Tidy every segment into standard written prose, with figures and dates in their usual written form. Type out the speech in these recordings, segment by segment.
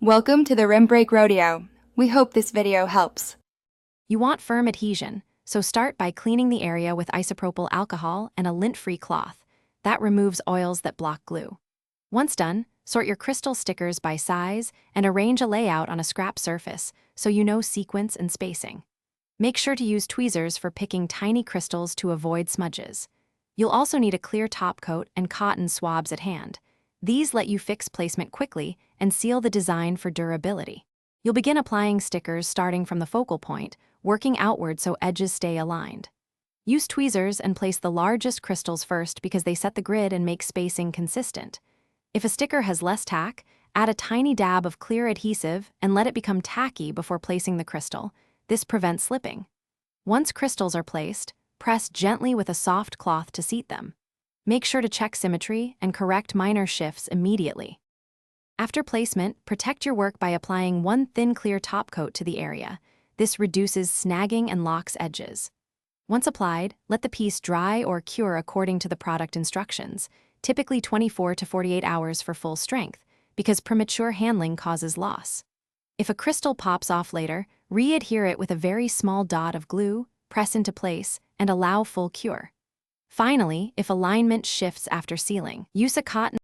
Welcome to the Rim Break Rodeo. We hope this video helps. You want firm adhesion, so start by cleaning the area with isopropyl alcohol and a lint-free cloth. That removes oils that block glue. Once done, sort your crystal stickers by size and arrange a layout on a scrap surface so you know sequence and spacing. Make sure to use tweezers for picking tiny crystals to avoid smudges. You'll also need a clear top coat and cotton swabs at hand. These let you fix placement quickly and seal the design for durability. You'll begin applying stickers starting from the focal point, working outward so edges stay aligned. Use tweezers and place the largest crystals first because they set the grid and make spacing consistent. If a sticker has less tack, add a tiny dab of clear adhesive and let it become tacky before placing the crystal. This prevents slipping. Once crystals are placed, press gently with a soft cloth to seat them. Make sure to check symmetry and correct minor shifts immediately. After placement, protect your work by applying one thin clear top coat to the area. This reduces snagging and locks edges. Once applied, let the piece dry or cure according to the product instructions, typically 24 to 48 hours for full strength, because premature handling causes loss. If a crystal pops off later, re-adhere it with a very small dot of glue, press into place, and allow full cure. Finally, if alignment shifts after sealing, use a cotton.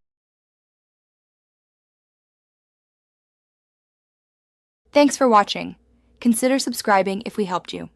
Thanks for watching. Consider subscribing if we helped you.